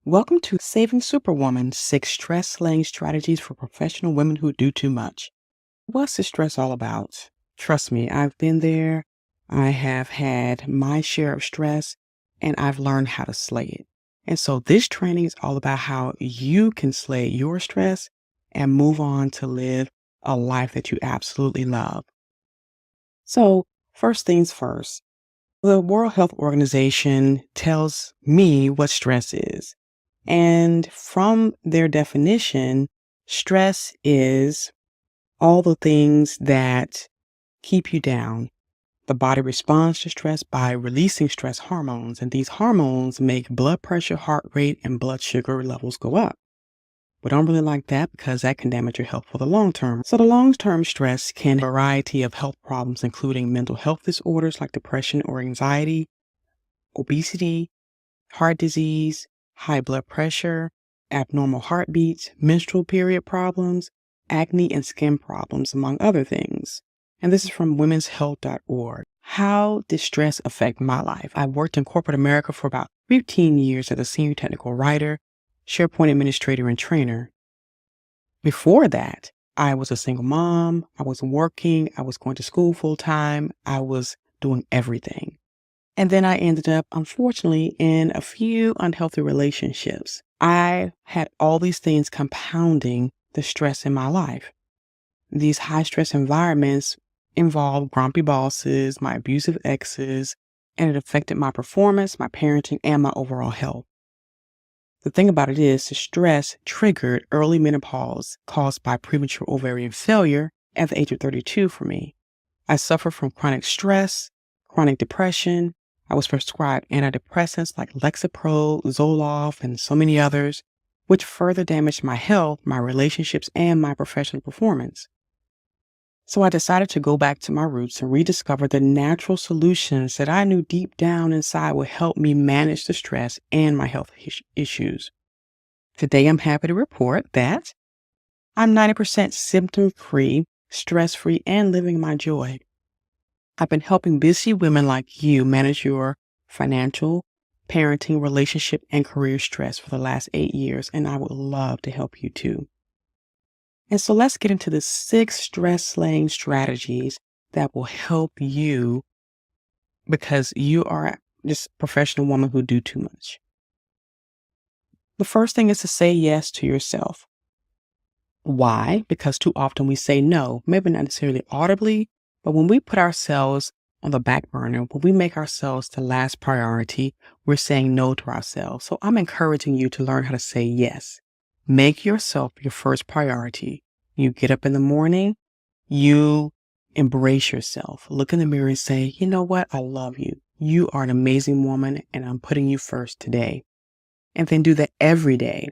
Welcome to Saving Superwoman 6 Stress Slaying Strategies for Professional Women Who Do Too Much. What's the stress all about? Trust me, I've been there. I have had my share of stress and I've learned how to slay it. And so this training is all about how you can slay your stress and move on to live a life that you absolutely love. So, first things first, the World Health Organization tells me what stress is. And from their definition, stress is all the things that keep you down. The body responds to stress by releasing stress hormones, and these hormones make blood pressure, heart rate, and blood sugar levels go up. We don't really like that because that can damage your health for the long term. So the long-term stress can have a variety of health problems, including mental health disorders like depression or anxiety, obesity, heart disease, high blood pressure, abnormal heartbeats, menstrual period problems, acne, and skin problems, among other things. And this is from womenshealth.org. How did stress affect my life? I worked in corporate America for about 15 years as a senior technical writer, SharePoint administrator, and trainer. Before that, I was a single mom. I was working. I was going to school full time. I was doing everything. And then I ended up, unfortunately, in a few unhealthy relationships. I had all these things compounding the stress in my life. These high stress environments involved grumpy bosses, my abusive exes, and it affected my performance, my parenting, and my overall health. The thing about it is, the stress triggered early menopause caused by premature ovarian failure at the age of 32 for me. I suffered from chronic stress, chronic depression. I was prescribed antidepressants like Lexapro, Zoloft, and so many others, which further damaged my health, my relationships, and my professional performance. So I decided to go back to my roots and rediscover the natural solutions that I knew deep down inside would help me manage the stress and my health issues. Today, I'm happy to report that I'm 90% symptom-free, stress-free, and living my joy. I've been helping busy women like you manage your financial, parenting, relationship, and career stress for the last 8 years, and I would love to help you too. And so let's get into the 6 stress-slaying strategies that will help you because you are just a professional woman who do too much. The first thing is to say yes to yourself. Why? Because too often we say no, maybe not necessarily audibly, but when we put ourselves on the back burner, when we make ourselves the last priority, we're saying no to ourselves. So I'm encouraging you to learn how to say yes. Make yourself your first priority. You get up in the morning, you embrace yourself. Look in the mirror and say, you know what? I love you. You are an amazing woman and I'm putting you first today. And then do that every day.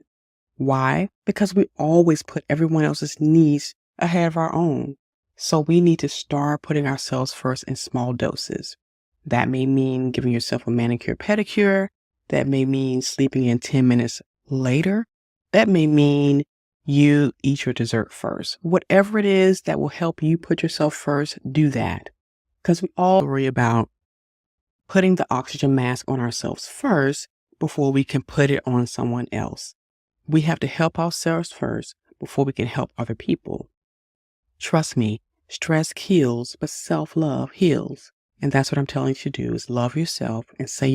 Why? Because we always put everyone else's needs ahead of our own. So we need to start putting ourselves first in small doses. That may mean giving yourself a manicure, pedicure. That may mean sleeping in 10 minutes later. That may mean you eat your dessert first. Whatever it is that will help you put yourself first, do that. Because we all worry about putting the oxygen mask on ourselves first before we can put it on someone else. We have to help ourselves first before we can help other people. Trust me, stress kills, but self-love heals. And that's what I'm telling you to do is love yourself and say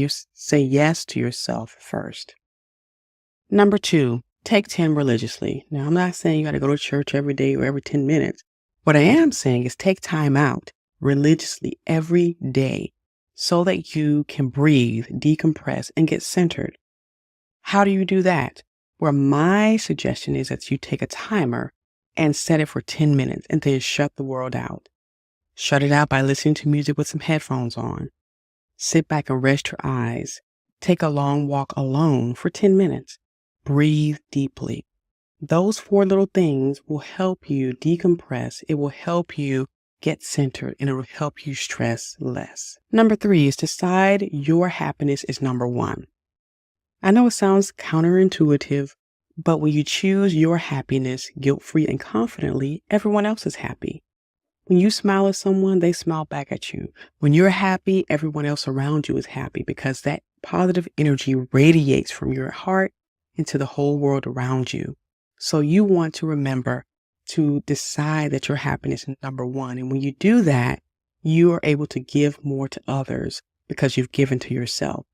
yes to yourself first. Number 2, take time religiously. Now, I'm not saying you got to go to church every day or every 10 minutes. What I am saying is take time out religiously every day so that you can breathe, decompress, and get centered. How do you do that? Well, my suggestion is that you take a timer and set it for 10 minutes and then shut the world out. Shut it out by listening to music with some headphones on. Sit back and rest your eyes. Take a long walk alone for 10 minutes. Breathe deeply. Those 4 little things will help you decompress. It will help you get centered and it will help you stress less. Number 3 is decide your happiness is number 1. I know it sounds counterintuitive, but when you choose your happiness guilt-free and confidently, everyone else is happy. When you smile at someone, they smile back at you. When you're happy, everyone else around you is happy because that positive energy radiates from your heart into the whole world around you. So you want to remember to decide that your happiness is number one. And when you do that, you are able to give more to others because you've given to yourself.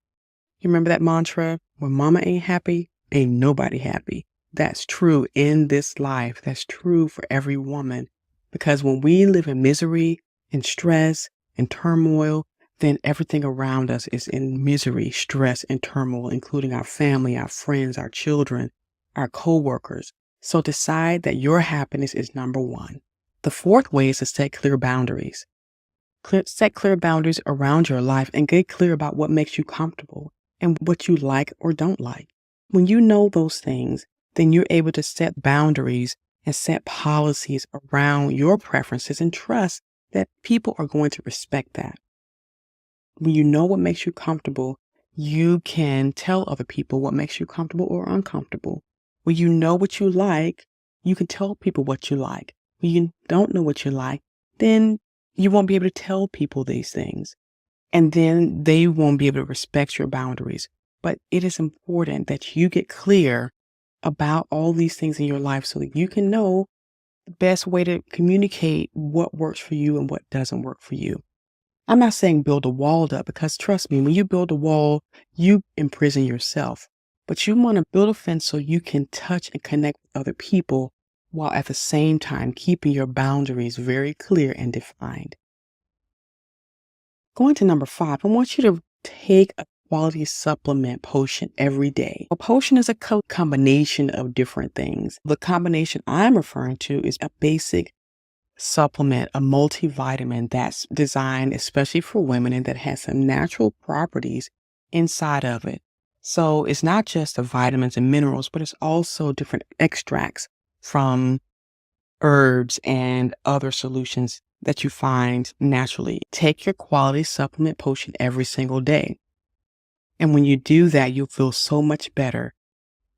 You remember that mantra? When mama ain't happy, ain't nobody happy. That's true in this life. That's true for every woman. Because when we live in misery and stress and turmoil, then everything around us is in misery, stress, and turmoil, including our family, our friends, our children, our coworkers. So decide that your happiness is number one. The fourth way is to set clear boundaries. Set clear boundaries around your life and get clear about what makes you comfortable and what you like or don't like. When you know those things, then you're able to set boundaries and set policies around your preferences and trust that people are going to respect that. When you know what makes you comfortable, you can tell other people what makes you comfortable or uncomfortable. When you know what you like, you can tell people what you like. When you don't know what you like, then you won't be able to tell people these things. And then they won't be able to respect your boundaries. But it is important that you get clear about all these things in your life so that you can know the best way to communicate what works for you and what doesn't work for you. I'm not saying build a wall up, because trust me, when you build a wall, you imprison yourself. But you want to build a fence so you can touch and connect with other people while at the same time keeping your boundaries very clear and defined. Going to number 5, I want you to take a quality supplement potion every day. A potion is a combination of different things. The combination I'm referring to is a basic supplement, a multivitamin that's designed especially for women and that has some natural properties inside of it. So it's not just the vitamins and minerals, but it's also different extracts from herbs and other solutions that you find naturally. Take your quality supplement potion every single day. And when you do that, you'll feel so much better.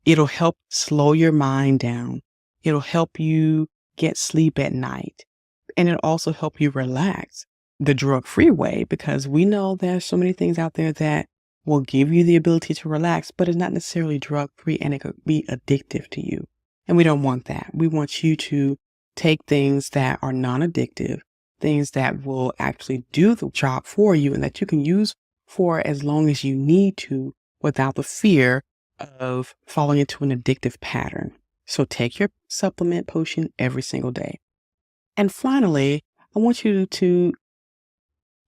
It'll help slow your mind down. It'll help you get sleep at night. And it'll also help you relax the drug-free way, because we know there's so many things out there that will give you the ability to relax, but it's not necessarily drug-free, and it could be addictive to you. And we don't want that. We want you to take things that are non-addictive, things that will actually do the job for you and that you can use for as long as you need to without the fear of falling into an addictive pattern. So take your supplement potion every single day. And finally, I want you to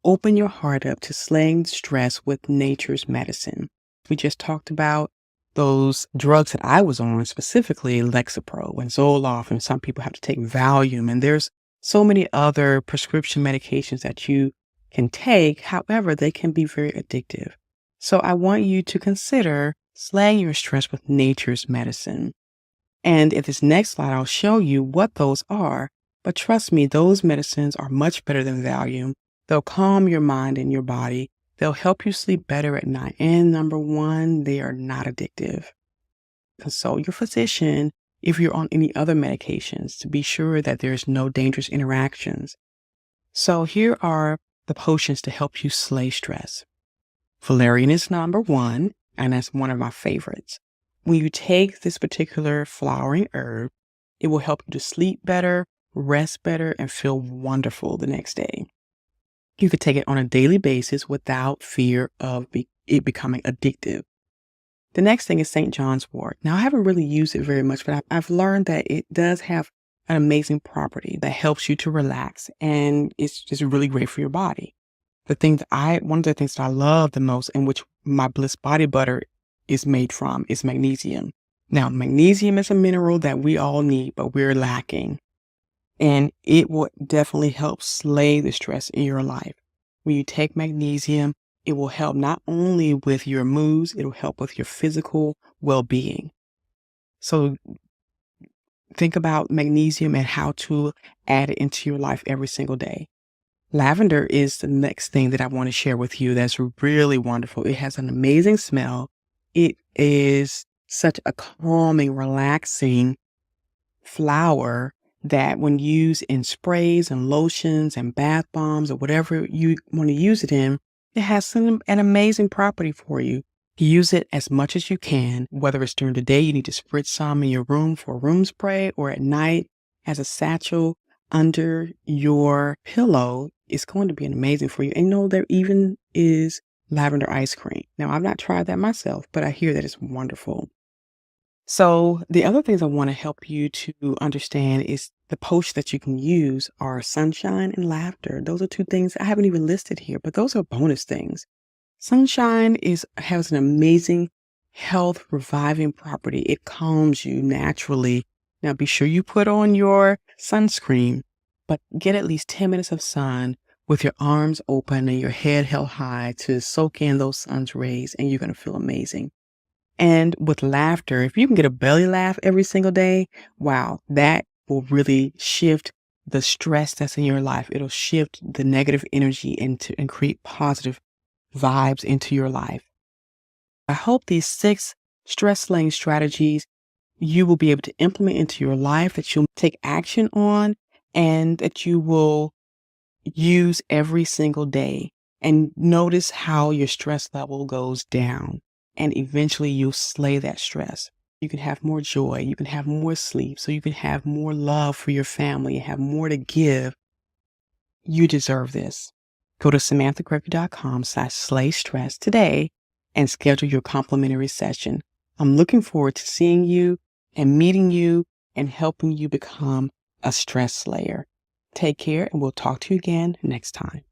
open your heart up to slaying stress with nature's medicine. We just talked about those drugs that I was on, specifically Lexapro and Zoloft, and some people have to take Valium, and there's so many other prescription medications that you can take. However, they can be very addictive. So I want you to consider slaying your stress with nature's medicine. And in this next slide, I'll show you what those are. But trust me, those medicines are much better than Valium. They'll calm your mind and your body. They'll help you sleep better at night. And number one, they are not addictive. Consult your physician if you're on any other medications to be sure that there's no dangerous interactions. So here are the potions to help you slay stress. Valerian is number one, and that's one of my favorites. When you take this particular flowering herb, it will help you to sleep better, rest better, and feel wonderful the next day. You could take it on a daily basis without fear of it becoming addictive. The next thing is St. John's wort. Now, I haven't really used it very much, but I've learned that it does have an amazing property that helps you to relax, and it's just really great for your body. One of the things that I love the most, and which my Blyss body butter is made from, is magnesium. Now, magnesium is a mineral that we all need, but we're lacking. And it will definitely help slay the stress in your life. When you take magnesium, it will help not only with your moods, it'll help with your physical well-being. So think about magnesium and how to add it into your life every single day. Lavender is the next thing that I want to share with you that's really wonderful. It has an amazing smell. It is such a calming, relaxing flower that when used in sprays and lotions and bath bombs or whatever you want to use it in, it has an amazing property for you. Use it as much as you can, whether it's during the day, you need to spritz some in your room for a room spray, or at night as a satchel under your pillow. It's going to be amazing for you. And there even is lavender ice cream. Now, I've not tried that myself, but I hear that it's wonderful. So the other things I want to help you to understand is the posts that you can use are sunshine and laughter. Those are two things I haven't even listed here, but those are bonus things. Sunshine has an amazing health reviving property. It calms you naturally. Now be sure you put on your sunscreen, but get at least 10 minutes of sun with your arms open and your head held high to soak in those sun's rays, and you're going to feel amazing. And with laughter, if you can get a belly laugh every single day, wow, that will really shift the stress that's in your life. It'll shift the negative energy and create positive vibes into your life. I hope these 6 stress slaying strategies you will be able to implement into your life, that you'll take action on, and that you will use every single day, and notice how your stress level goes down, and eventually you'll slay that stress. You can have more joy, you can have more sleep, so you can have more love for your family and have more to give. You deserve this. Go to samanthagregory.com/slay-stress today and schedule your complimentary session. I'm looking forward to seeing you and meeting you and helping you become a stress slayer. Take care, and we'll talk to you again next time.